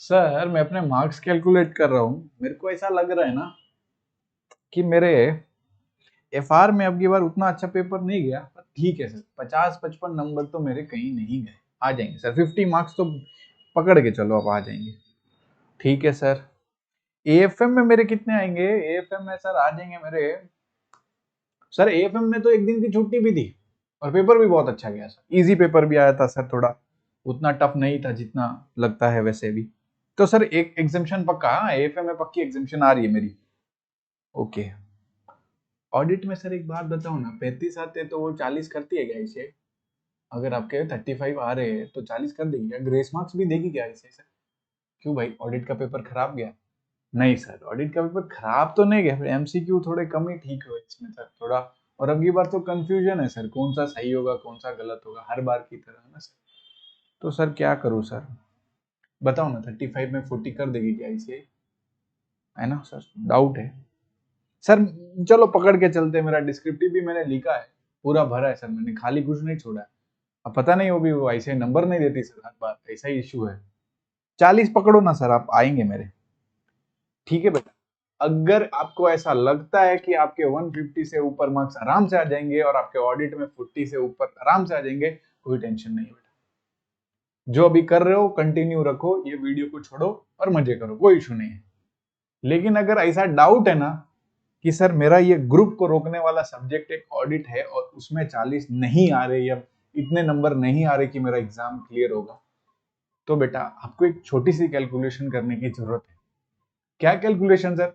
Sir मैं अपने marks calculate कर रहा हूँ, मेरे को ऐसा लग रहा है ना कि मेरे एफआर में अब की बार उतना अच्छा पेपर नहीं गया, पर ठीक है सर, 50-55 नंबर तो मेरे कहीं नहीं गए। आ जाएंगे सर, 50 मार्क्स तो पकड़ के चलो, अब आ जाएंगे। ठीक है सर। एएफएम में मेरे कितने आएंगे? एएफएम में सर आ जाएंगे मेरे, सर एएफएम में तो एक दिन की छुट्टी भी थी और पेपर भी बहुत अच्छा गया सर, इजी पेपर भी आया था सर, थोड़ा उतना टफ नहीं था जितना लगता है वैसे भी। तो सर एक एग्जामिशन पक्का, एएफएम में पक्की एग्जामिशन आ रही है मेरी। ओके। ऑडिट में सर एक बात बताओ ना, 35 आते तो वो 40 करती है क्या इसे? अगर आपके 35 आ रहे हैं तो 40 कर देगी क्या? ग्रेस मार्क्स भी देगी क्या इसे सर? क्यों भाई, ऑडिट का पेपर खराब गया? नहीं सर, ऑडिट का पेपर खराब तो नहीं गया, फिर एमसीक्यू थोड़े कम ही ठीक हुए इसमें सर थोड़ा। और अब की बार तो कंफ्यूजन है सर, कौन सा सही होगा कौन सा गलत होगा, हर बार की तरह ना सर। तो सर क्या करूं सर, बताओ ना, 35 में 40 कर देगी क्या इसे? है ना सर, डाउट है सर। चलो पकड़ के चलते, मेरा डिस्क्रिप्टिव भी मैंने लिखा है, पूरा भरा है सर मैंने, खाली कुछ नहीं छोड़ा है। अब पता नहीं, वो भी वो ऐसे नंबर नहीं देती सर, हर बार ऐसा ही इशू है। 40 पकड़ो ना सर, आप आएंगे मेरे। ठीक है बेटा, अगर आपको ऐसा लगता है कि आपके 150 से ऊपर मार्क्स आराम से आ जाएंगे और आपके ऑडिट में 40 से ऊपर आराम से आ जाएंगे, कोई टेंशन नहीं बेटा। जो अभी कर रहे हो कंटिन्यू रखो, ये वीडियो को छोड़ो और मजे करो, कोई इशू नहीं है। लेकिन अगर ऐसा डाउट है ना कि सर मेरा ये ग्रुप को रोकने वाला सब्जेक्ट एक ऑडिट है और उसमें 40 नहीं आ रहे या इतने नंबर नहीं आ रहे कि मेरा एग्जाम क्लियर होगा, तो बेटा आपको एक छोटी सी कैलकुलेशन करने की जरूरत है। क्या कैलकुलेशन सर?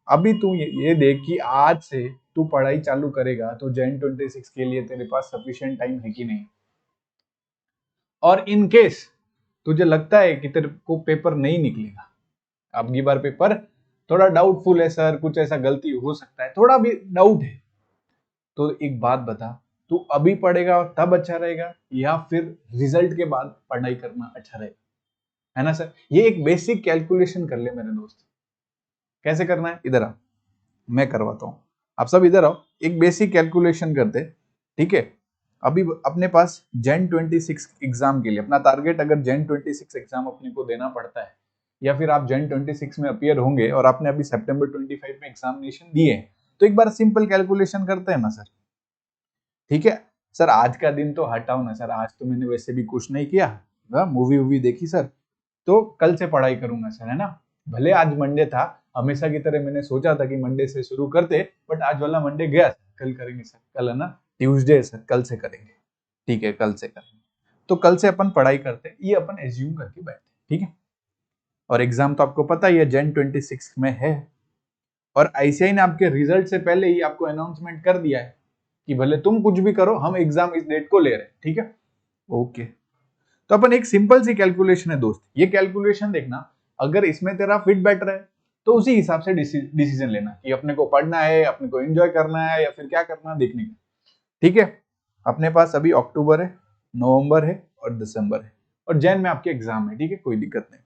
अभी तू ये देख कि आज से तू पढ़ाई चालू करेगा तो जैन 26 के लिए तेरे पास सफिशिएंट टाइम है कि नहीं। और इन केस तुझे लगता है कि तेरे को पेपर नहीं निकलेगा, अब की बार पेपर थोड़ा डाउटफुल है सर, कुछ ऐसा गलती हो सकता है, थोड़ा भी डाउट है, तो एक बात बता, तू अभी पढ़ेगा तब अच्छा रहेगा या फिर रिजल्ट के बाद पढ़ाई करना अच्छा रहेगा? है ना सर, ये एक बेसिक कैलकुलेशन कर ले मेरे दोस्त। कैसे करना है, इधर आ, मैं करवाता हूँ। आप सब इधर आओ, एक बेसिक कैलकुलेशन करते। ठीक है, अभी अपने पास जैन 26 एग्जाम के लिए अपना टारगेट, अगर जैन 26 एग्जाम अपने को देना पड़ता है या फिर आप जैन 26 में अपियर होंगे और आपने अभी सितंबर 25 में एग्जामिनेशन दिए, तो एक बार सिंपल कैलकुलेशन करते हैं ना सर। ठीक है सर, आज का दिन तो हटाओ ना सर, आज तो मैंने वैसे भी कुछ नहीं किया, मूवी वूवी देखी सर, तो कल से पढ़ाई करूंगा सर, है ना। भले आज मंडे था, हमेशा की तरह मैंने सोचा था कि मंडे से शुरू करते, बट आज वाला मंडे गया सर, कल करेंगे सर, कल है ना ट्यूसडे है सर, कल से करेंगे। ठीक है, कल से करेंगे, तो कल से अपन पढ़ाई करते, ये अपन एज्यूम करके बैठते। ठीक है, और एग्जाम तो आपको पता ही है जैन 26 में है, और आईसीआई ने आपके रिजल्ट से पहले ही आपको अनाउंसमेंट कर दिया है कि भले तुम कुछ भी करो, हम एग्जाम इस डेट को ले रहे हैं। ठीक है, ओके। तो अपन एक सिंपल सी कैलकुलेशन है दोस्त, ये कैलकुलेशन देखना, अगर इसमें तेरा फिट बैठ रहा है तो उसी हिसाब से डिसीजन लेना कि अपने को पढ़ना है, अपने को एंजॉय करना है या फिर क्या करना है, देखने का। ठीक है, अपने पास अभी अक्टूबर है, नवंबर है और दिसंबर है, और जैन में आपके एग्जाम है। ठीक है, कोई दिक्कत नहीं।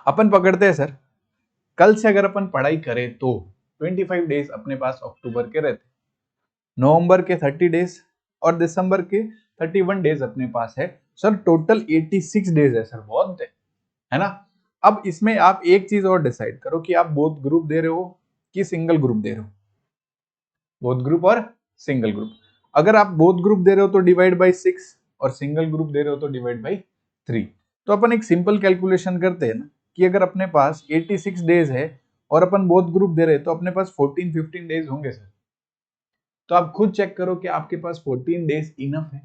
अपन पकड़ते हैं सर, कल से अगर अपन पढ़ाई करें तो 25 डेज अपने पास अक्टूबर के रहते, नवंबर के 30 डेज और दिसंबर के 31 डेज अपने पास है। सर टोटल 86 डेज है सर, बहुत है ना। अब इसमें आप एक चीज और डिसाइड करो कि आप बोथ ग्रुप दे रहे हो कि सिंगल ग्रुप दे रहे हो। बोथ ग्रुप और सिंगल ग्रुप, अगर आप बोथ ग्रुप दे रहे हो तो डिवाइड बाई 6, और सिंगल ग्रुप दे रहे हो तो डिवाइड बाई 3। तो अपन एक सिंपल कैलकुलेशन करते हैं ना कि अगर अपने पास 86 डेज है और अपन बोथ ग्रुप दे रहे हैं तो अपने पास 14-15 डेज होंगे सर। तो आप खुद चेक करो कि आपके पास 14 डेज इनफ है,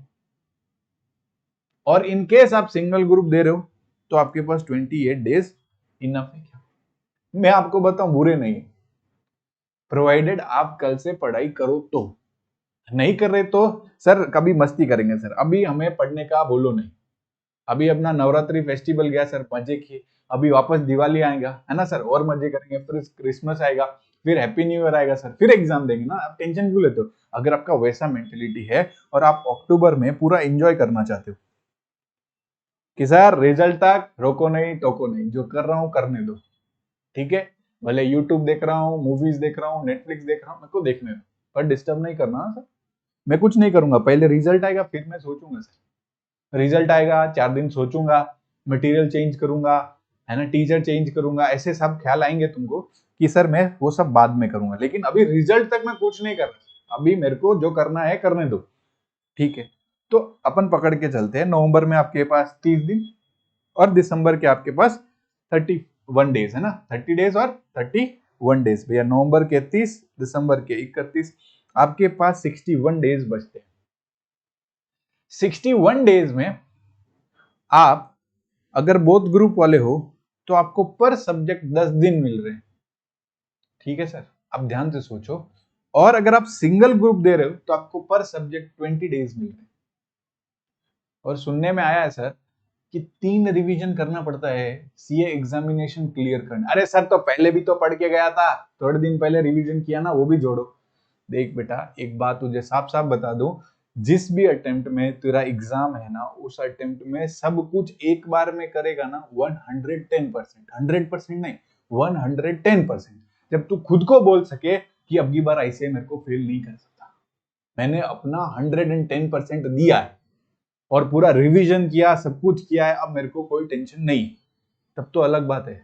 और इन केस आप सिंगल ग्रुप दे रहे हो तो आपके पास 28 डेज इनफ है क्या? मैं आपको बताऊं, बुरे नहीं है, प्रोवाइडेड आप कल से पढ़ाई करो तो। नहीं कर रहे तो सर कभी मस्ती करेंगे सर, अभी हमें पढ़ने का बोलो नहीं। अभी अपना नवरात्रि फेस्टिवल गया सर, मजे किए, अभी वापस दिवाली आएगा, है ना सर, और मजे करेंगे, फिर क्रिसमस आएगा, फिर हैप्पी न्यू ईयर आएगा सर, फिर एग्जाम देंगे ना, आप टेंशन क्यों लेते हो? अगर आपका वैसा मेंटेलिटी है और आप अक्टूबर में पूरा एंजॉय करना चाहते हो कि सर रिजल्ट तक रोको नहीं टोको नहीं, जो कर रहा हूं करने दो। ठीक है, भले यूट्यूब देख रहा हूँ, मूवीज देख रहा हूँ, नेटफ्लिक्स देख रहा हूँ, मेरे को देखने दो, पर डिस्टर्ब नहीं करना सर। मैं कुछ नहीं करूंगा, पहले रिजल्ट आएगा फिर मैं सोचूंगा सर, रिजल्ट आएगा 4 दिन सोचूंगा, मटेरियल चेंज करूंगा, है ना, टीचर चेंज करूंगा, ऐसे सब ख्याल आएंगे तुमको कि सर मैं वो सब बाद में करूंगा, लेकिन अभी रिजल्ट तक मैं कुछ नहीं कर रहा, अभी मेरे को जो करना है करने दो। ठीक है, तो अपन पकड़ के चलते हैं, नवंबर में आपके पास 30 दिन और दिसंबर के आपके पास 31 डेज है ना, 30 डेज और 31 डेज भैया, नवंबर के 30, दिसंबर के 31, आपके पास 61 डेज बचते हैं। 61 डेज में आप अगर बोथ ग्रुप वाले हो तो आपको पर सब्जेक्ट 10 दिन मिल रहे हैं। ठीक है सर, आप ध्यान से सोचो, और अगर आप सिंगल ग्रुप दे रहे हो तो आपको पर सब्जेक्ट 20 डेज मिल रहे हैं। और सुनने में आया है सर कि 3 रिवीजन करना पड़ता है सीए एग्जामिनेशन क्लियर करना। अरे सर, तो पहले भी तो पढ़ के गया था, थोड़े दिन पहले रिवीजन किया ना, वो भी जोड़ो। देख बेटा, एक बात तुझे साफ साफ बता दूं, जिस भी अटेम्प्ट में तेरा एग्जाम है ना, उस अटेम्प्ट में सब कुछ एक बार में करेगा ना 110%, 100% नहीं, 110%। जब तू खुद को बोल सके कि अब की बार आईसीआई मेरे को फेल नहीं कर सकता, मैंने अपना 110% दिया है और पूरा रिवीजन किया, सब कुछ किया है, अब मेरे को कोई टेंशन नहीं, तब तो अलग बात है।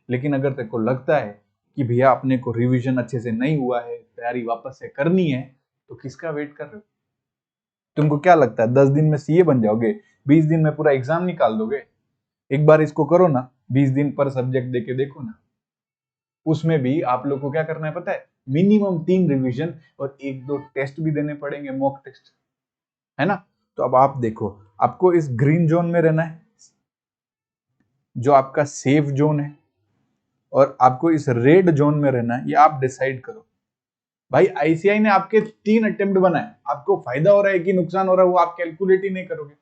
लेकिन अगर तेरे को लगता है कि भैया अपने को रिवीजन अच्छे से नहीं हुआ है, तैयारी वापस से करनी है, तो किसका वेट कर रहे हो? तुमको क्या लगता है 10 दिन में सीए बन जाओगे, 20 दिन में पूरा एग्जाम निकाल दोगे? एक बार इसको करो ना, 20 दिन पर सब्जेक्ट देके देखो ना, उसमें भी आप लोग को क्या करना है पता है, मिनिमम 3 रिवीजन और 1-2 टेस्ट भी देने पड़ेंगे, मॉक टेस्ट, है ना। तो अब आप देखो, आपको इस ग्रीन जोन में रहना है जो आपका सेफ जोन है, और आपको इस रेड जोन में रहना है, ये आप डिसाइड करो। भाई आईसीआई ने आपके 3 अटेम्प्ट बनाए, आपको फायदा हो रहा है कि नुकसान हो रहा है वो आप कैलकुलेट ही नहीं करोगे,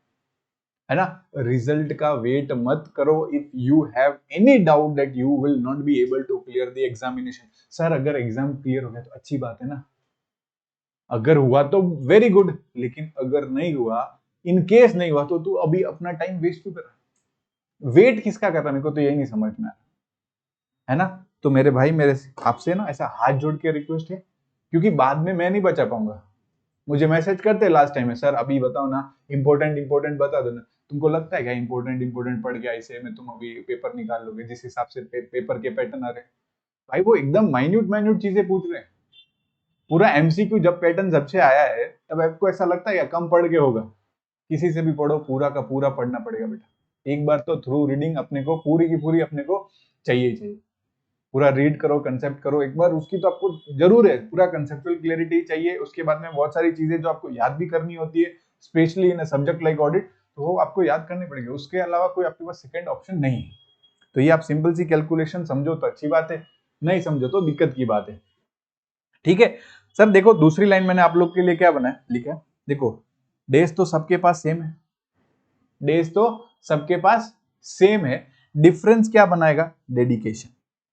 है ना। रिजल्ट का वेट मत करो। If you have any doubt that you will not be able to clear the examination, sir अगर एग्जाम क्लियर हो गया तो अच्छी बात है ना, अगर हुआ तो वेरी गुड, लेकिन अगर नहीं हुआ, इन केस नहीं हुआ, तो तू अभी अपना टाइम वेस्ट क्यों कर रहा है? वेट किसका कर रहा है, मेरे को तो यही नहीं समझ में आ रहा, है ना। तो मेरे भाई, मेरे आपसे ना ऐसा हाथ जोड़ के रिक्वेस्ट है, क्योंकि बाद में मैं नहीं बचा पाऊंगा। मुझे मैसेज करते लास्ट टाइम में, सर अभी बताओ ना, इंपॉर्टेंट इंपॉर्टेंट बता दो ना। तुमको लगता है क्या इंपॉर्टेंट इंपॉर्टेंट पढ़ के ऐसे में तुम अभी पेपर निकाल लोगे जिस हिसाब से पेपर के पैटर्न आ रहे हैं? भाई वो एकदम माइन्यूट माइन्यूट चीजें पूछ रहे हैं, पूरा एमसीक्यू जब पैटर्न जब से आया है तब आपको ऐसा लगता है या कम पढ़ के होगा? किसी से भी पढ़ो, पूरा का पूरा पढ़ना पड़ेगा बेटा। एक बार तो थ्रू रीडिंग अपने को पूरी की पूरी अपने को चाहिए ही चाहिए, पूरा रीड करो, कंसेप्ट करो एक बार, उसकी तो आपको जरूर है, पूरा कंसेप्चुअल क्लैरिटी चाहिए। उसके बाद में बहुत सारी चीजें जो आपको याद भी करनी होती है, specially in a subject like audit, तो वो आपको याद करनी पड़ेगी, उसके अलावा कोई आपके पास सेकंड ऑप्शन नहीं है। तो ये आप सिंपल सी कैलकुलेशन समझो तो अच्छी बात है, नहीं समझो तो दिक्कत की बात है। ठीक है सर, देखो दूसरी लाइन मैंने आप लोग के लिए क्या बनाया, लिखा है, देखो डेज तो सबके पास सेम है, डेज तो सबके पास सेम है, डिफरेंस क्या बनाएगा, डेडिकेशन,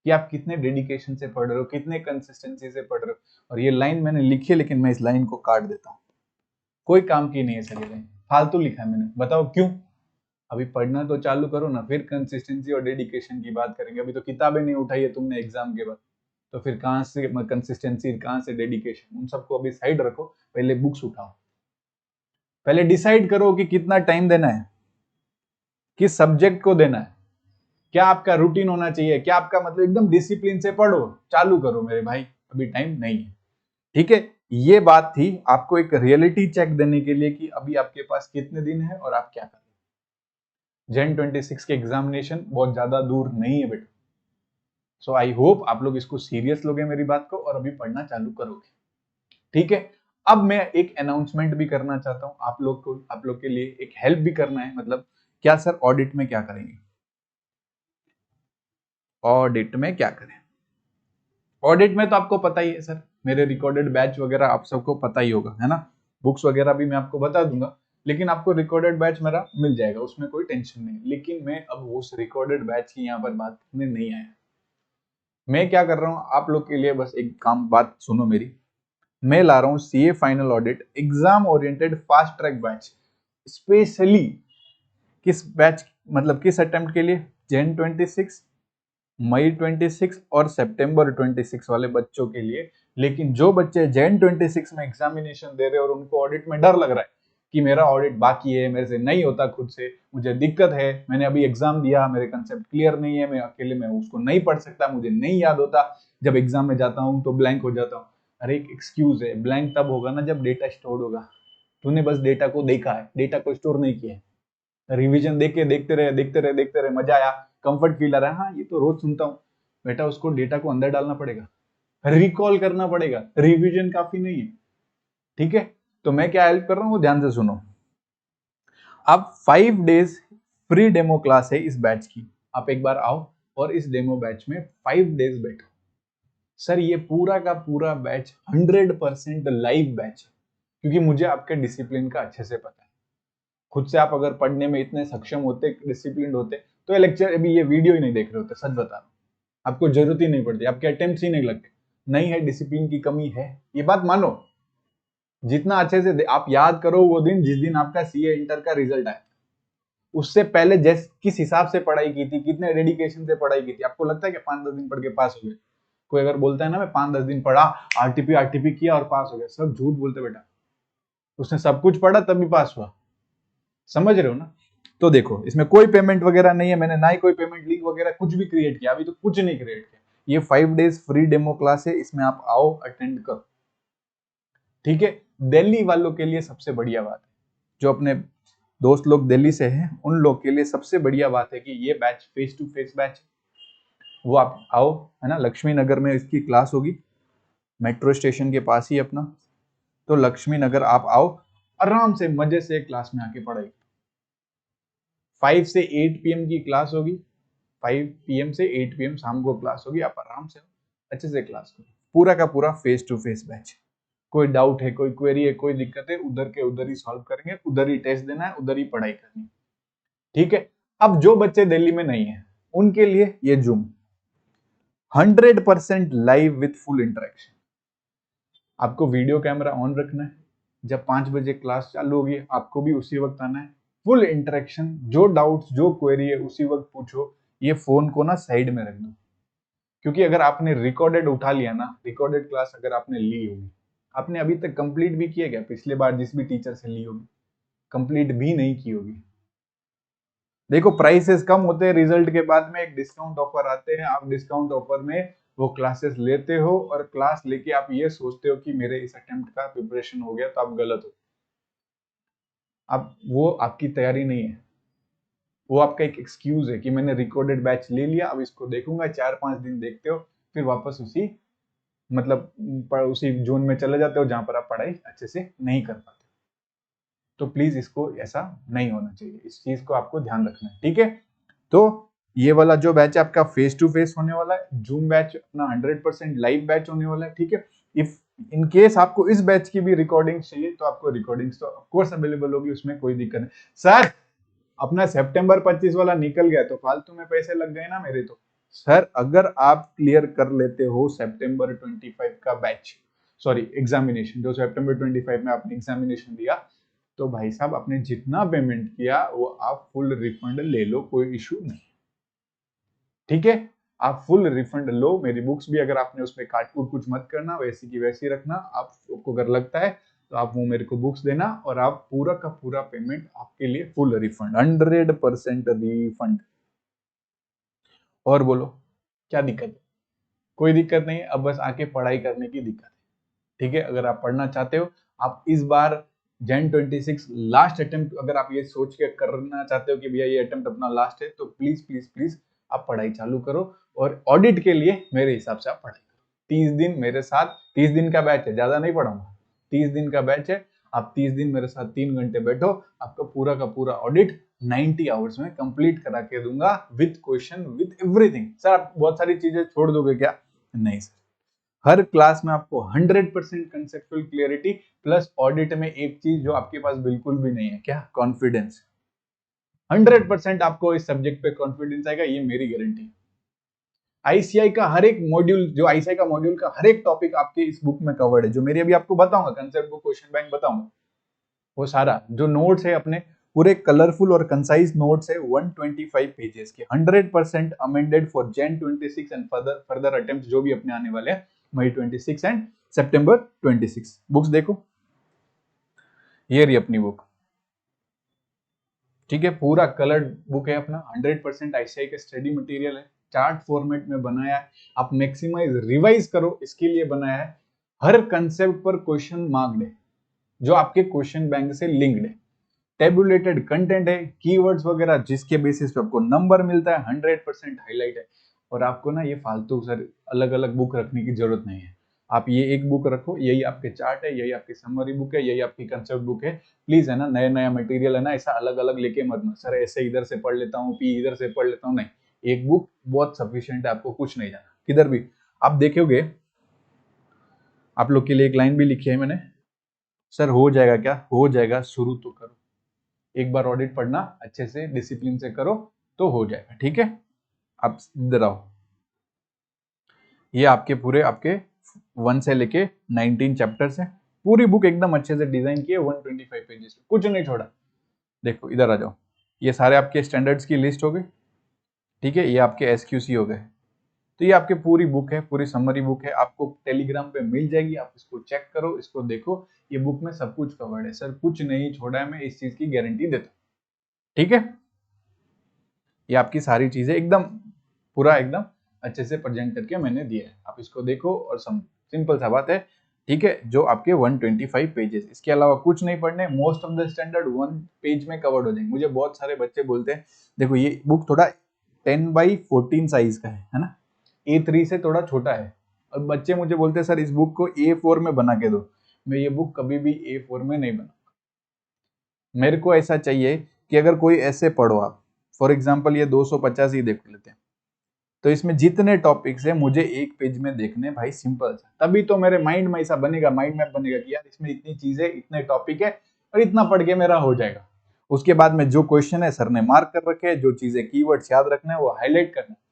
कि आप कितने डेडिकेशन से पढ़ रहे हो, कितने कंसिस्टेंसी से पढ़ रहे हो। और ये लाइन मैंने लिखी है, लेकिन मैं इस लाइन को काट देता हूँ, कोई काम की नहीं है सर, ये लाइन फालतू लिखा है मैंने, बताओ क्यों? अभी पढ़ना तो चालू करो ना, फिर कंसिस्टेंसी और डेडिकेशन की बात करेंगे। अभी तो किताबें नहीं उठाई है तुमने एग्जाम के बाद, तो फिर कहां से कंसिस्टेंसी, कहां से डेडिकेशन, उन सबको अभी साइड रखो, पहले बुक्स उठाओ, पहले डिसाइड करो कि कितना टाइम देना है, किस सब्जेक्ट को देना है, क्या आपका रूटीन होना चाहिए, क्या आपका मतलब एकदम डिसिप्लिन से पढ़ो, चालू करो मेरे भाई, अभी टाइम नहीं है। ठीक है, ये बात थी आपको एक रियलिटी चेक देने के लिए कि अभी आपके पास कितने दिन है और आप क्या कर रहे हैं। Jan 26 के एग्जामिनेशन बहुत ज्यादा दूर नहीं है बेटा, सो आई होप आप लोग इसको सीरियस लोगे मेरी बात को और अभी पढ़ना चालू करोगे। ठीक है, अब मैं एक अनाउंसमेंट भी करना चाहता हूं आप लोग को, आप लोग के लिए एक हेल्प भी करना है, मतलब क्या सर ऑडिट में क्या करेंगे, ऑडिट में क्या करें। ऑडिट में तो आपको पता ही है सर, मेरे रिकॉर्डेड बैच वगैरह आप सबको पता ही होगा, है ना। बुक्स वगैरह भी मैं आपको बता दूंगा, लेकिन आपको रिकॉर्डेड बैच मेरा मिल जाएगा, उसमें कोई टेंशन नहीं। लेकिन मैं अब उस रिकॉर्डेड बैच की यहाँ पर बात करने नहीं आया। मैं क्या कर रहा हूँ आप लोग के लिए, बस एक काम बात सुनो मेरी, मैं ला रहा हूँ CA final audit exam oriented fast track batch, specially किस बैच, मतलब किस अटेम्प्ट के लिए, Jan 26, मई 26 और सितंबर 26 वाले बच्चों के लिए। लेकिन जो बच्चे Jan 26 में एग्जामिनेशन दे रहे हैं और उनको ऑडिट में डर लग रहा है कि मेरा ऑडिट बाकी है, मेरे से नहीं होता खुद से, मुझे दिक्कत है, मैंने अभी एग्जाम दिया, मेरे कंसेप्ट क्लियर नहीं है, मैं अकेले में उसको नहीं पढ़ सकता, मुझे नहीं याद होता, जब एग्जाम में जाता हूँ तो ब्लैंक हो जाता हूँ। अरे एक एक्सक्यूज है, ब्लैंक तब होगा ना जब डेटा स्टोर होगा। तूने बस डेटा को देखा है, डेटा को स्टोर नहीं किया है। रिवीजन देख के देखते रहे, मजा आया, कंफर्ट फील आ रहा है, हाँ ये तो रोज सुनता हूँ। बेटा उसको डेटा को अंदर डालना पड़ेगा, रिकॉल करना पड़ेगा, रिवीजन काफी नहीं है। ठीक है, तो मैं क्या हेल्प कर रहा हूँ वो ध्यान से सुनो। अब 5 डेज फ्री डेमो क्लास है इस बैच की, आप एक बार आओ और इस डेमो बैच में 5 डेज बैठो। सर ये पूरा का पूरा बैच 100% लाइव बैच है, क्योंकि मुझे आपके डिसिप्लिन का अच्छे से पता है। खुद से आप अगर पढ़ने में इतने सक्षम होते, डिसिप्लिन होते, तो ये लेक्चर अभी ये वीडियो ही नहीं देख रहे होते, सच बता रहा हूं। आपको जरूरत ही नहीं पड़ती, आपके अटेम्प्ट ही नहीं लगते। नहीं है, डिसिप्लिन की कमी है, ये बात मानो। जितना अच्छे से आप याद करो वो दिन जिस दिन आपका सीए इंटर का रिजल्ट आया, उससे पहले किस हिसाब से पढ़ाई की थी, कितने डेडिकेशन से पढ़ाई की थी। आपको लगता है कि 5-10 दिन पढ़ के पास हो गए? कोई अगर बोलता है ना मैं 5-10 दिन पढ़ा, आरटीपी किया और पास हो गया, सब झूठ बोलते बेटा। उसने सब कुछ पढ़ा तभी पास हुआ, समझ रहे हो ना? तो देखो इसमें कोई पेमेंट वगैरह नहीं है, मैंने ना ही कोई पेमेंट लिंक वगैरह कुछ भी क्रिएट किया, अभी तो कुछ नहीं क्रिएट किया। ये 5 डेज फ्री डेमो क्लास है, इसमें आप आओ, अटेंड करो। ठीक है, दिल्ली वालों के लिए सबसे बढ़िया बात है, जो अपने दोस्त लोग दिल्ली से हैं उन लोग के लिए सबसे बढ़िया बात है कि ये batch face to face batch, वो आप आओ, है ना। लक्ष्मी नगर में इसकी क्लास होगी, मेट्रो स्टेशन के पास ही अपना। तो लक्ष्मी नगर आप आओ, आराम से मजे से क्लास में आके पढ़ाई। 5 से 8 PM की क्लास होगी, 5 PM से 8 PM शाम को क्लास होगी। आप आराम से अच्छे से क्लास करो, पूरा का पूरा फेस टू फेस बैच। कोई डाउट है, कोई क्वेरी है, कोई दिक्कत है, उधर के उधर ही सॉल्व करेंगे, उधर ही टेस्ट देना है, उधर ही पढ़ाई करनी है। ठीक है, अब जो बच्चे दिल्ली में नहीं है उनके लिए ये zoom 100% live with full interaction. आपको वीडियो कैमरा ऑन रखना है, जब 5 बजे क्लास चालू होगी आपको भी उसी वक्त आना है। फुल इंटरेक्शन, जो डाउट्स जो क्वेरी है उसी वक्त पूछो। ये फोन को ना साइड में रख दो, क्योंकि अगर आपने रिकॉर्डेड उठा लिया ना, रिकॉर्डेड क्लास अगर आपने ली होगी, आपने अभी तक कंप्लीट भी किया क्या? पिछले बार जिस भी टीचर से ली होगी, कंप्लीट भी नहीं की होगी। देखो प्राइसेस कम होते हैं, रिजल्ट के बाद में एक डिस्काउंट ऑफर आते हैं, आप डिस्काउंट ऑफर में वो क्लासेस लेते हो और क्लास लेके आप ये सोचते हो कि मेरे इस अटेम्प्ट का प्रिपरेशन हो गया, तो आप गलत हो। आप वो आपकी तैयारी नहीं है, वो आपका एक एक्सक्यूज है कि मैंने रिकॉर्डेड बैच ले लिया, अब इसको देखूंगा, 4-5 दिन देखते हो, फिर वापस उसी मतलब उसी जोन में चले जाते हो जहां पर आप पढ़ाई अच्छे से नहीं कर पाते। तो प्लीज इसको ऐसा नहीं होना चाहिए, इस चीज को आपको ध्यान रखना है। ठीक है, तो ये वाला जो बैच है आपका फेस टू फेस होने वाला है, जूम बैच अपना 100% लाइव बैच होने वाला है। ठीक है, इफ इन केस आपको इस बैच की भी रिकॉर्डिंग चाहिए तो आपको रिकॉर्डिंग्स तो ऑफकोर्स अवेलेबल होगी, उसमें कोई दिक्कत नहीं। सर अपना सितंबर 25 वाला निकल गया तो फालतू में पैसे लग गए ना मेरे। तो सर अगर आप क्लियर कर लेते हो सितंबर 25 का बैच, सॉरी एग्जामिनेशन, जो सितंबर 25 में आपने एग्जामिनेशन दिया, तो भाई साहब आपने जितना पेमेंट किया वो आप फुल रिफंड ले लो, कोई इशू नहीं। ठीक है, आप फुल रिफंड लो। मेरी बुक्स भी अगर आपने उसमें काट कूट कुछ मत करना, वैसी की वैसी रखना। आपको अगर लगता है तो आप वो मेरे को बुक्स देना और आप पूरा का पूरा पेमेंट आपके लिए फुल रिफंड, 100% रिफंड। और बोलो क्या दिक्कत है? कोई दिक्कत नहीं है, अब बस आके पढ़ाई करने की दिक्कत है। ठीक है, अगर आप पढ़ना चाहते हो, आप इस बार Jan 26 लास्ट अटेम्प्ट, अगर आप ये सोच के करना चाहते हो कि भैया ये अटेम्प्ट अपना लास्ट है, तो प्लीज प्लीज प्लीज आप पढ़ाई चालू करो। और ऑडिट के लिए मेरे हिसाब से आप पढ़ाई करो। 30 दिन मेरे साथ, 30 दिन का बैच है, ज्यादा नहीं पढ़ाऊंगा, 30 दिन का बैच है। आप 30 दिन मेरे साथ 3 घंटे बैठो, आपका पूरा का पूरा ऑडिट 90 आवर्स में कंप्लीट करा के दूंगा, with question with everything. Sir आप बहुत सारी चीजें छोड़ दोगे क्या? नहीं सर, हर क्लास में आपको 100% कंसेप्चुअल क्लियरिटी प्लस ऑडिट में एक चीज जो आपके पास बिल्कुल भी नहीं है, क्या? कॉन्फिडेंस। 100% आपको इस सब्जेक्ट पे कॉन्फिडेंस आएगा, ये मेरी गारंटी है। आईसीआई का हर एक मॉड्यूल, जो आईसीआई का मॉड्यूल का हर एक टॉपिक आपके इस बुक में कवर्ड है, जो मेरी अभी आपको बताऊंगा, कंसेप्ट बुक, क्वेश्चन बैंक बताऊंगा, वो सारा जो नोट्स है अपने पूरे कलरफुल और कंसाइज नोट्स है, 125 पेजेस के, 100% amended for Jan 26 and further attempt जो भी अपने आने वाले हैं, May 26 एंड September 26। बुक्स देखो, ये रही अपनी बुक, ठीक है, पूरा कलर्ड बुक है अपना, 100% आईसीआई का स्टडी मटेरियल है, चार्ट फॉर्मेट में बनाया है। आप मैक्सिमाइज रिवाइज करो इसके लिए बनाया है। हर कंसेप्ट पर क्वेश्चन मार्क्ड है जो आपके क्वेश्चन बैंक से लिंक्ड है। टेबुलेटेड कंटेंट है, कीवर्ड्स वगैरह जिसके बेसिस पे आपको नंबर मिलता है, 100% हाईलाइट है। और आपको ना ये फालतू सर अलग अलग बुक रखने की जरूरत नहीं है। आप ये एक बुक रखो, यही आपके चार्ट है, यही आपकी समरी बुक है, यही आपकी कंसेप्ट बुक है। प्लीज है ना, नया नया मटेरियल है ना, ऐसा अलग अलग लेके मत सर ऐसे इधर से पढ़ लेता हूँ, पी इधर से पढ़ लेता हूँ, नहीं। एक बुक बहुत सफिशियंट है, आपको कुछ नहीं जाना किधर भी। आप देखोगे, आप लोग के लिए एक लाइन भी लिखी है मैंने, सर हो जाएगा क्या, हो जाएगा, शुरू तो करो। एक बार ऑडिट पढ़ना अच्छे से डिसिप्लिन से करो तो हो जाएगा, ठीक है। आप इधर आओ, ये आपके पूरे आपके 1 से लेके 19 चैप्टर्स है। पूरी बुक एकदम अच्छे से डिजाइन की है, 125 पेजेस, कुछ नहीं छोड़ा। देखो इधर आ जाओ, ये सारे आपके स्टैंडर्ड्स की लिस्ट हो गई, ठीक है। ये आपके एसक्यूसी हो गए। तो ये आपकी पूरी बुक है, पूरी समरी बुक है, आपको टेलीग्राम पे मिल जाएगी। आप इसको चेक करो, इसको देखो, ये बुक में सब कुछ कवर्ड है सर, कुछ नहीं छोड़ा है, मैं इस चीज की गारंटी देता हूँ, ठीक है। ये आपकी सारी चीजें एकदम पूरा एकदम अच्छे से प्रेजेंट करके मैंने दिया है, आप इसको देखो और सिंपल सा बात है, ठीक है। जो आपके 125 पेजेस, इसके अलावा कुछ नहीं पढ़ने, most of the standard 1 page में कवर्ड हो जाएंगे। मुझे बहुत सारे बच्चे बोलते हैं, देखो ये बुक थोड़ा 10x14 साइज का है ना, A3 से थोड़ा छोटा है। और बच्चे मुझे बोलते हैं सर इस बुक को A4 में बना के दो। मैं ये बुक कभी भी A4 में नहीं बना, मेरे को ऐसा चाहिए कि अगर कोई ऐसे पढ़ो आप, फॉर एग्जाम्पल ये 250 ही देख लेते हैं, तो इसमें जितने टॉपिक्स है मुझे एक पेज में देखने भाई, सिंपल सा। तभी तो मेरे माइंड में ऐसा बनेगा, माइंड मैप बनेगा कि यार इसमें इतनी चीजें, इतने टॉपिक है और इतना पढ़ के मेरा हो जाएगा। उसके बाद में जो क्वेश्चन है सर ने मार्क कर रखे हैं, जो चीजें कीवर्ड्स याद रखना है वो हाईलाइट करना है।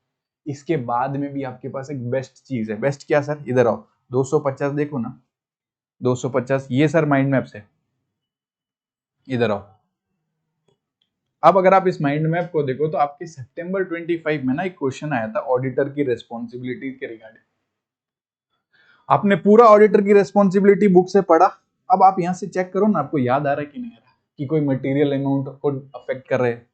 इसके बाद में भी आपके पास एक बेस्ट चीज है। बेस्ट क्या सर, इधर आओ, 250 देखो ना, 250 ये सर माइंड मैप से, इधर आओ। अब अगर आप इस माइंड मैप को देखो तो आपके सितंबर 25 में ना एक क्वेश्चन आया था ऑडिटर की रेस्पॉन्सिबिलिटी के रिगार्डिंग। आपने पूरा ऑडिटर की रेस्पॉन्सिबिलिटी बुक से पढ़ा। अब आप यहां से चेक करो ना, आपको याद आ रहा है कि नहीं आ रहा कि कोई मटेरियल अमाउंट को अफेक्ट कर रहे हैं,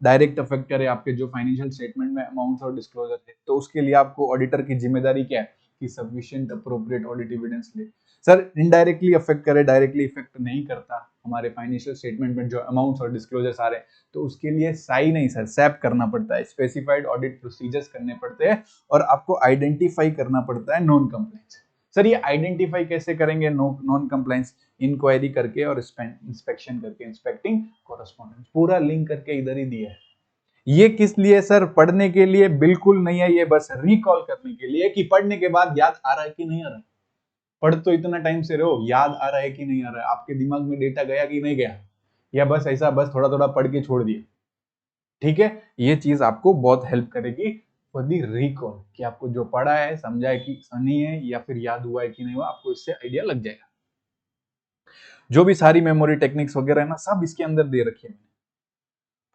डायरेक्ट अफेक्ट करे आपके जो फाइनेंशियल स्टेटमेंट में अमाउंट्स और डिस्क्लोजर है। तो उसके लिए आपको ऑडिटर की जिम्मेदारी क्या है कि सफिशिएंट अप्रोप्रिएट ऑडिट एविडेंस ले। सर इनडायरेक्टली अफेक्ट करे, डायरेक्टली इफेक्ट नहीं करता हमारे फाइनेंशियल स्टेटमेंट में जो अमाउंट्स और डिस्क्लोजर्स आ रहे हैं, तो उसके लिए साई नहीं सर, सैप करना पड़ता है, स्पेसिफाइड ऑडिट प्रोसीजर्स करने पड़ते हैं और आपको आइडेंटिफाई करना पड़ता है नॉन कंप्लायंस। सर ये आइडेंटिफाई कैसे करेंगे नॉन कंप्लायंस, इंक्वायरी करके और इंस्पेक्शन करके, इंस्पेक्टिंग कॉरेस्पॉन्डेंस, पूरा लिंक करके इधर ही दिया है। ये किस लिए सर, पढ़ने के लिए बिल्कुल नहीं है, ये बस रिकॉल करने के लिए कि पढ़ने के बाद याद आ रहा है कि नहीं आ रहा है। पढ़ तो इतना टाइम से रहो, याद आ रहा है कि नहीं आ रहा है, आपके दिमाग में डेटा गया कि नहीं गया, या बस ऐसा बस थोड़ा थोड़ा पढ़ के छोड़ दिया, ठीक है। ये चीज आपको बहुत हेल्प करेगी फॉर दी रिकॉल, कि आपको जो पढ़ा है समझा है कि नहीं है, या फिर याद हुआ है कि नहीं हुआ, आपको इससे आइडिया लग जाएगा। जो भी सारी मेमोरी टेक्निक्स वगैरह है ना, सब इसके अंदर दे रखी है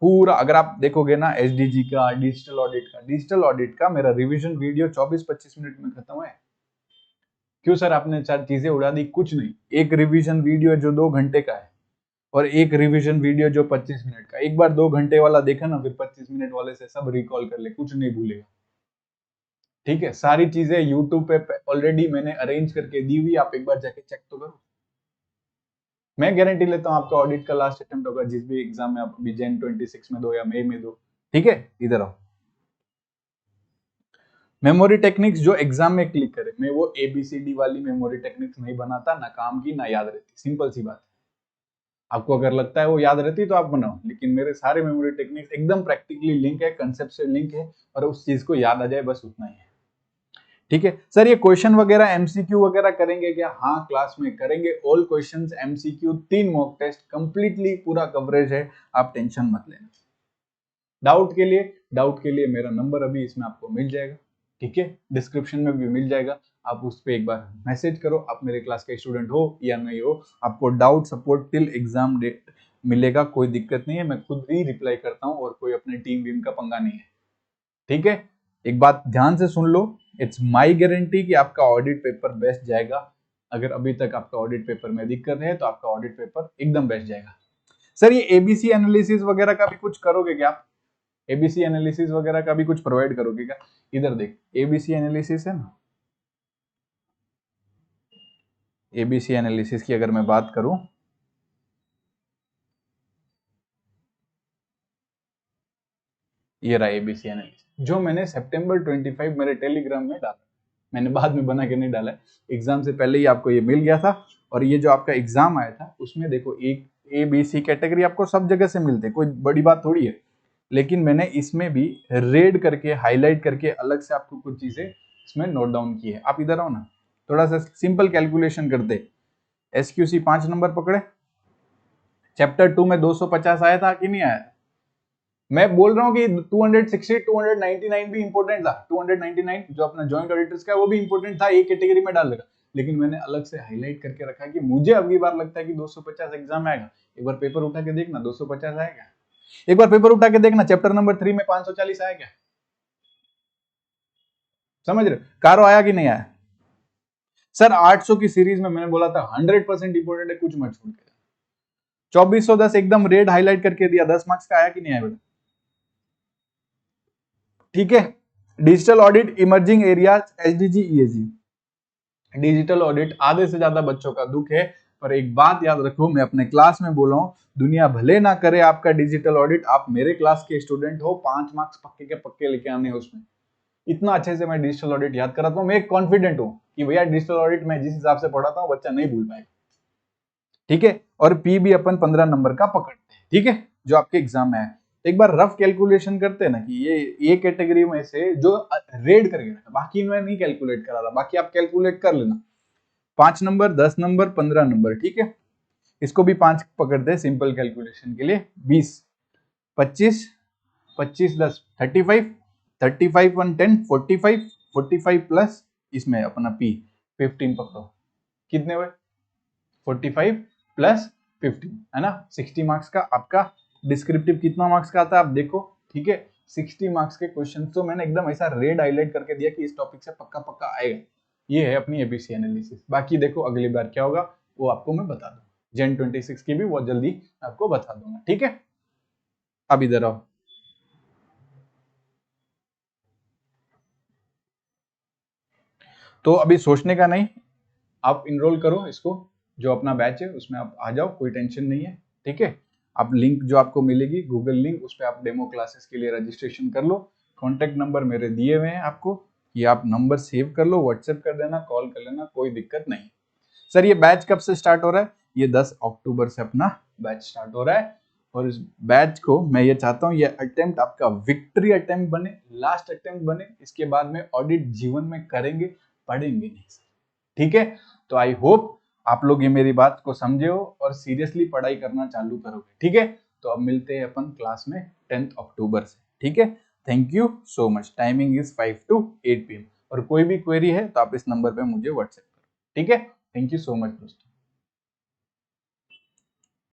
पूरा। अगर आप देखोगे ना एसडीजी का, डिजिटल ऑडिट का मेरा रिवीजन वीडियो 24-25 मिनट में खत्म है। क्यों सर आपने 4 चीजें उड़ा दी, कुछ नहीं। एक रिवीजन वीडियो जो 2 घंटे का है और एक रिवीजन वीडियो जो 25 मिनट का, एक बार 2 घंटे वाला देखा ना, फिर 25 मिनट वाले से सब रिकॉल कर ले, कुछ नहीं भूलेगा, ठीक है। सारी चीजें यूट्यूब पे ऑलरेडी मैंने अरेंज करके दी हुई, आप एक बार जाके चेक तो करो। मैं गारंटी लेता हूँ आपका ऑडिट का लास्ट अटेम्प्ट होगा, जिस भी एग्जाम में आप अभी Jan 26 में दो या मई में दो, ठीक है। इधर आओ, मेमोरी टेक्निक्स जो एग्जाम में क्लिक करे, मैं वो ABCD वाली मेमोरी टेक्निक्स नहीं बनाता, ना काम की ना याद रहती, सिंपल सी बात है। आपको अगर लगता है वो याद रहती तो आप बनाओ, लेकिन मेरे सारे मेमोरी टेक्निक्स एकदम प्रैक्टिकली लिंक है, कंसेप्ट से लिंक है, और उस चीज को याद आ जाए बस उतना ही है, ठीक है। सर ये क्वेश्चन वगैरह एमसीक्यू वगैरह करेंगे क्या, हाँ क्लास में करेंगे, all questions MCQ, 3 mock test, completely पूरा कवरेज है, आप टेंशन मत लेना। डाउट के लिए मेरा नंबर अभी इसमें आपको मिल जाएगा, ठीक है, डिस्क्रिप्शन में भी मिल जाएगा। आप उस पर एक बार मैसेज करो, आप मेरे क्लास के स्टूडेंट हो या नहीं हो, आपको doubt support till exam date मिलेगा, कोई दिक्कत नहीं है, मैं खुद ही रिप्लाई करता हूँ और कोई अपने टीम वीम का पंगा नहीं है, ठीक है। एक बात ध्यान से सुन लो, इट्स माई गारंटी कि आपका ऑडिट पेपर बेस्ट जाएगा। अगर अभी तक आपका ऑडिट पेपर में दिक्कत है तो आपका ऑडिट पेपर एकदम बेस्ट जाएगा। सर ये एबीसी एनालिसिस वगैरह का भी कुछ करोगे क्या आप? एबीसी एनालिसिस वगैरह का भी कुछ प्रोवाइड करोगे क्या? इधर देख, एबीसी एनालिसिस है ना, एबीसी एनालिसिस की अगर मैं बात करूं, ये रहा एबीसी एनालिसिस जो मैंने सितंबर 25 मेरे टेलीग्राम में डाला, मैंने बाद में बना के नहीं डाला, एग्जाम से पहले ही आपको ये मिल गया था। और ये जो आपका एग्जाम आया था उसमें देखो, एक ए बी सी कैटेगरी आपको सब जगह से मिलते, कोई बड़ी बात थोड़ी है, लेकिन मैंने इसमें भी रेड करके हाईलाइट करके अलग से आपको कुछ चीजें इसमें नोट डाउन की है। आप इधर आओ ना, थोड़ा सा सिंपल कैलकुलेशन करते। एसक्यूसी 5 नंबर पकड़े, चैप्टर 2 में 250 आया था कि नहीं आया? मैं बोल रहा हूँ कि 260 299 भी इंपॉर्टेंट था, 299 जो अपना जॉइंट ऑडिटर्स का वो भी इंपॉर्टेंट था, एक कैटेगरी में डाल लगा, लेकिन मैंने अलग से हाईलाइट करके रखा कि मुझे अगली बार लगता है कि 250 एग्जाम आएगा। एक बार पेपर उठा के देखना 250 आएगा, एक बार पेपर उठा के देखना चैप्टर नंबर 3 में 540 आया क्या? समझ रहे? कारो आया कि नहीं आया? सर 800 की सीरीज में मैंने बोला था 100% इंपॉर्टेंट है, कुछ मत छोड़ के। 2410 एकदम रेड हाईलाइट करके दिया, 10 मार्क्स का आया कि नहीं आया बेटा? ठीक है। Digital audit emerging areas, SDG EAG, digital audit आधे से ज्यादा बच्चों का दुख है। पर एक बात याद रखो, मैं अपने क्लास में बोला हूं, दुनिया भले ना करे आपका डिजिटल ऑडिट, आप मेरे क्लास के स्टूडेंट हो, 5 मार्क्स पक्के के पक्के लेके आने हैं उसमें। इतना अच्छे से मैं डिजिटल ऑडिट याद कराता हूँ, मैं कॉन्फिडेंट हूँ कि भैया डिजिटल ऑडिट मैं जिस हिसाब से पढ़ाता हूँ बच्चा नहीं भूल पाएगा। ठीक है। और पी भी अपन 15 नंबर का पकड़ते हैं, ठीक है, जो आपके एग्जाम में है। एक बार रफ कैलकुलेशन करते हैं ना कि ये कैटेगरी में से जो रेड करके रखा, बाकी मैं नहीं कैलकुलेट करा रहा, बाकी आप कैलकुलेट कर लेना। 5 नंबर, 10 नंबर, 15 नंबर, ठीक है, इसको भी 5 पकड़ते हैं सिंपल कैलकुलेशन के लिए। 20, 25, 25 10 35, 35 1 10 45, 45 प्लस इसमें अपना पी 15 पकड़ो, कितने हुए? 45 प्लस 15 है ना, 60 मार्क्स का आपका डिस्क्रिप्टिव कितना मार्क्स का आता है आप देखो, ठीक है। 60 मार्क्स के क्वेश्चन तो मैंने एकदम ऐसा रेड हाईलाइट करके दिया कि इस टॉपिक से पक्का पक्का आएगा। ये है अपनी एबीसी एनालिसिस। बाकी देखो अगली बार क्या होगा वो आपको मैं बता दूंगा, जेन 26 की भी बहुत जल्दी आपको बता दूंगा, ठीक है। अब इधर आओ, तो अभी सोचने का नहीं, आप इनरोल करो इसको, जो अपना बैच है उसमें आप आ जाओ, कोई टेंशन नहीं है, ठीक है। आप लिंक जो आपको मिलेगी गूगल लिंक, उस पर आप डेमो क्लासेस के लिए रजिस्ट्रेशन कर लो। कॉन्टेक्ट नंबर मेरे दिए हुए हैं आपको, ये आप नंबर सेव कर लो, व्हाट्सएप कर देना, कॉल कर लेना, कोई दिक्कत नहीं। सर ये बैच कब से स्टार्ट हो रहा है? ये 10 अक्टूबर से अपना बैच स्टार्ट हो रहा है। और इस बैच को मैं ये चाहता हूँ ये अटेम्प्ट आपका विक्ट्री अटेम्प्ट बने, लास्ट अटेम्प्ट बने, इसके बाद में ऑडिट जीवन में करेंगे, पढ़ेंगे नहीं, ठीक है। तो आई होप आप लोग ये मेरी बात को समझे हो और सीरियसली पढ़ाई करना चालू करोगे, ठीक है। तो अब मिलते हैं अपन क्लास में 10 अक्टूबर से, ठीक है। Thank you so much. Timing is 5 to 8 PM। और कोई भी क्वेरी है तो आप इस नंबर पे मुझे व्हाट्सएप करो, ठीक है। थैंक यू सो मच दोस्तों।